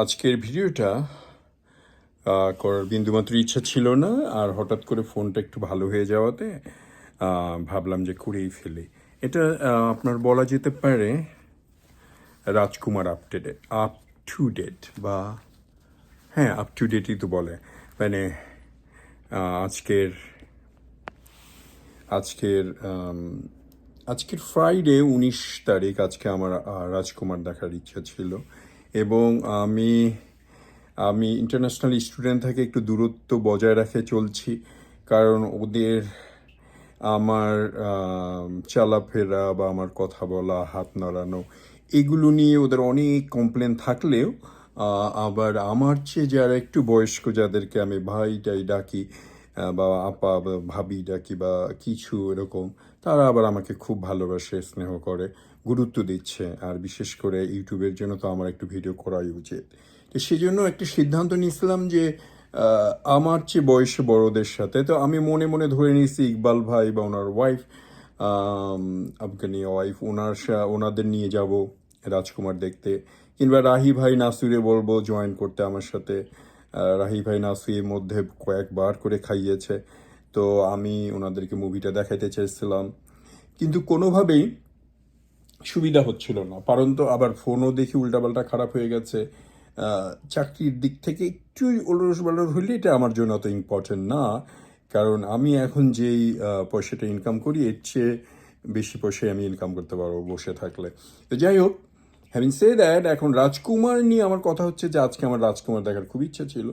আজকের ভিডিওটা করার বিন্দুমাত্র ইচ্ছা ছিল না, আর হঠাৎ করে ফোনটা একটু ভালো হয়ে যাওয়াতে ভাবলাম যে করেই ফেলি। এটা আপনার বলা যেতে পারে রাজকুমার আপ টু ডেট, বা হ্যাঁ, আপ টু ডেটই তো বলে। মানে আজকের আজকের আম, আজকের ফ্রাইডে 19 তারিখ। আজকে আমার রাজকুমার দেখার ইচ্ছা ছিল, এবং আমি আমি ইন্টারন্যাশনাল স্টুডেন্ট থেকে একটু দূরত্ব বজায় রেখে চলছি, কারণ ওদের আমার চলাফেরা বা আমার কথা বলা, হাত নাড়ানো, এগুলো নিয়ে ওদের অনেক কমপ্লেন থাকলেও আবার আমার চেয়ে যারা একটু বয়স্ক, যাদেরকে আমি ভাইটাই ডাকি, বা আপা বা ভাবি ডাকি বা কিছু এরকম, তারা আবার আমাকে খুব ভালোবাসে, স্নেহ করে, গুরুত্ব দিচ্ছে। আর বিশেষ করে ইউটিউবের জন্য তো আমার একটু ভিডিও করাই উচিত। তো সেই জন্য একটা সিদ্ধান্ত নিয়েছিলাম যে আমার চেয়ে বয়সে বড়দের সাথে, তো আমি মনে মনে ধরে নিয়েছি ইকবাল ভাই বা ওনার ওয়াইফ, আফগানি ওয়াইফ, ওনাদের নিয়ে যাব রাজকুমার দেখতে, কিংবা রাহি ভাই নাসুরে বলবো জয়েন করতে আমার সাথে। রাহি ভাই নাসুরের মধ্যে কয়েকবার করে খাইয়েছে, তো আমি ওনাদেরকে মুভিটা দেখাইতে চাইছিলাম, কিন্তু কোনোভাবেই সুবিধা হচ্ছিল না। কারণ তো আবার ফোনও দেখি উল্টাপাল্টা খারাপ হয়ে গেছে। চাকরির দিক থেকে একটু ওলট পালট হইলে এটা আমার জন্য অত ইম্পর্টেন্ট না, কারণ আমি এখন যেই পয়সাটা ইনকাম করি এর চেয়ে বেশি পয়সায় আমি ইনকাম করতে পারবো বসে থাকলে। তো যাই হোক, হ্যাভিং সে দ্যাট, এখন রাজকুমার নিয়ে আমার কথা হচ্ছে যে আজকে আমার রাজকুমার দেখার খুব ইচ্ছা ছিল,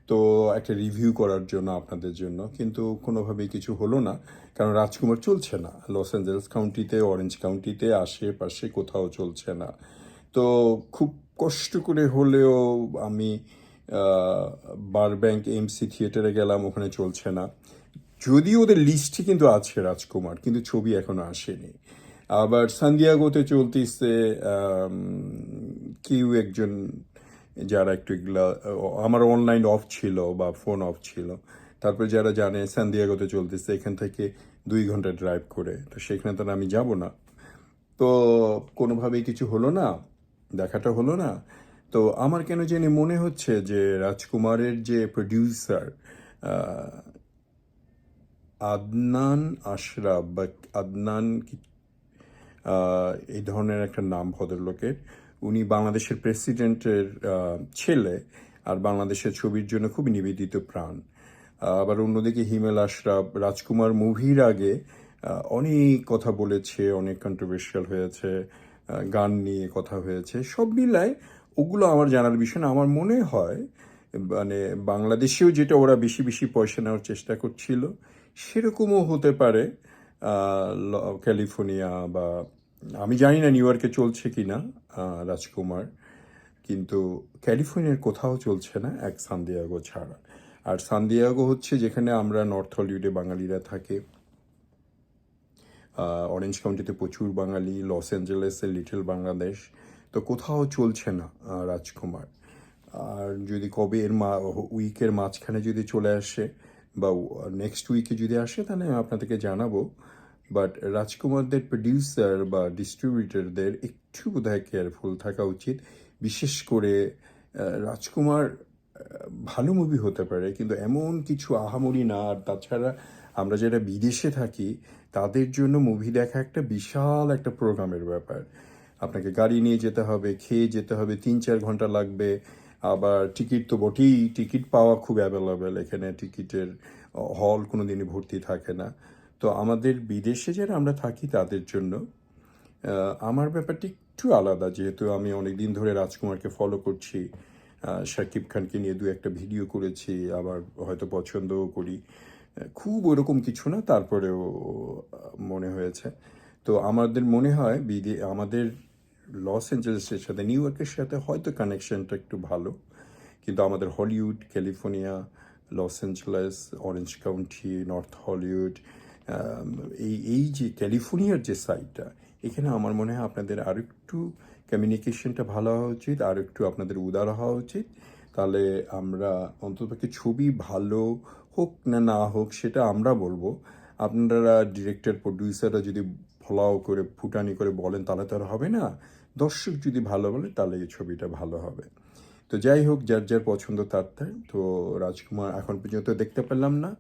তো একটা রিভিউ করার জন্য আপনাদের জন্য, কিন্তু কোনোভাবেই কিছু হলো না, কারণ রাজকুমার চলছে না লস অ্যাঞ্জেলেস কাউন্টিতে, অরেঞ্জ কাউন্টিতে, আশেপাশে কোথাও চলছে না। তো খুব কষ্ট করে হলেও আমি বারব্যাংক এমসি থিয়েটারে গেলাম, ওখানে চলছে না। যদিও ওদের লিস্টে কিন্তু আছে রাজকুমার, কিন্তু ছবি এখনো আসেনি। আবার সান্দিয়াগোতে চলতেছে কেউ একজন, যারা একটু এগুলা, আমার অনলাইন অফ ছিল বা ফোন অফ ছিল, তারপরে যারা জানে সান্দিয়াগোতে চলতেছে এখান থেকে 2 ঘন্টা ড্রাইভ করে, তো সেখানে তো আর আমি যাব না। তো কোনোভাবেই কিছু হলো না, দেখাটা হলো না। তো আমার কেন জানি মনে হচ্ছে যে রাজকুমারের যে প্রডিউসার আদনান আশরাফ বা আদনান এই ধরনের একটা নাম ভদ্রলোকের, উনি বাংলাদেশের প্রেসিডেন্টের ছেলে, আর বাংলাদেশের ছবির জন্য খুব নিবেদিত প্রাণ। আবার অন্যদিকে হিমেল আশরাফ রাজকুমার মুভির আগে অনেক কথা বলেছে, অনেক কন্ট্রোভার্সিয়াল হয়েছে, গান নিয়ে কথা হয়েছে, সব মিলায় ওগুলো আমার জানার বিষয় না। আমার মনে হয় মানে বাংলাদেশেও যেটা ওরা বেশি বেশি পয়সা নেওয়ার চেষ্টা করছিল, সেরকমও হতে পারে ক্যালিফোর্নিয়া, বা আমি জানি না নিউ ইয়র্কে চলছে কি না রাজকুমার, কিন্তু ক্যালিফোর্নিয়ার কোথাও চলছে না এক সান্দিয়াগো ছাড়া। আর সান্দিয়াগো হচ্ছে যেখানে আমরা নর্থ হলিউডে বাঙালিরা থাকে, অরেঞ্জ কাউন্টিতে প্রচুর বাঙালি, লস অ্যাঞ্জেলেসে লিটল বাংলাদেশ, তো কোথাও চলছে না রাজকুমার। আর যদি কবে উইকের মাঝখানে যদি চলে আসে বা নেক্সট উইকে যদি আসে, তাহলে আমি আপনাদেরকে জানাবো। বাট রাজকুমারদের প্রডিউসার বা ডিস্ট্রিবিউটরদের একটু বোধহয় কেয়ারফুল থাকা উচিত। বিশেষ করে রাজকুমার ভালো মুভি হতে পারে, কিন্তু এমন কিছু আহামরি না। আর তাছাড়া আমরা যারা বিদেশে থাকি, তাদের জন্য মুভি দেখা একটা বিশাল একটা প্রোগ্রামের ব্যাপার। আপনাকে গাড়ি নিয়ে যেতে হবে, খেয়ে যেতে হবে, 3-4 ঘন্টা লাগবে। আবার টিকিট তো বটেই, টিকিট পাওয়া খুব অ্যাভেলেবেল এখানে, টিকিটের হল কোনো দিনই ভর্তি থাকে না। তো আমাদের বিদেশে যারা আমরা থাকি তাদের জন্য আমার ব্যাপারটি একটু আলাদা, যেহেতু আমি অনেক দিন ধরে রাজকুমারকে ফলো করছি, শাকিব খানকে নিয়ে 2-1টা ভিডিও করেছি, আবার হয়তো পছন্দও করি। খুব ওরকম কিছু না, তারপরেও মনে হয়েছে। তো আমাদের মনে হয় আমাদের লস অ্যাঞ্জেলেসের সাথে, নিউ ইয়র্কের সাথে হয়তো কানেকশনটা একটু ভালো, কিন্তু আমাদের Hollywood, California, Los Angeles, orange county, north Hollywood, এই যে ক্যালিফোর্নিয়ার যে সাইডটা, এখানে আমার মনে হয় আপনাদের আরও একটু কমিউনিকেশনটা ভালো হওয়া উচিত, আর একটু আপনাদের উদার হওয়া উচিত। তাহলে আমরা অন্ততপক্ষে ছবি ভালো হোক না না হোক সেটা আমরা বলবো। আপনারা ডিরেক্টর প্রডিউসাররা যদি ফলাও করে ফুটানি করে বলেন, তাহলে তো আর হবে না। দর্শক যদি ভালো বলে তাহলে এই ছবিটা ভালো হবে। তো যাই হোক, যার যার পছন্দ তার তাই। তো রাজকুমার এখন পর্যন্ত দেখতে পেলাম না,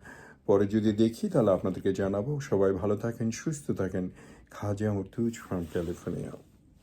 পরে যদি দেখি তাহলে আপনাদেরকে জানাবো। সবাই ভালো থাকেন, সুস্থ থাকেন। খাজা মুর্তুজ ফ্রম ক্যালিফোর্নিয়া।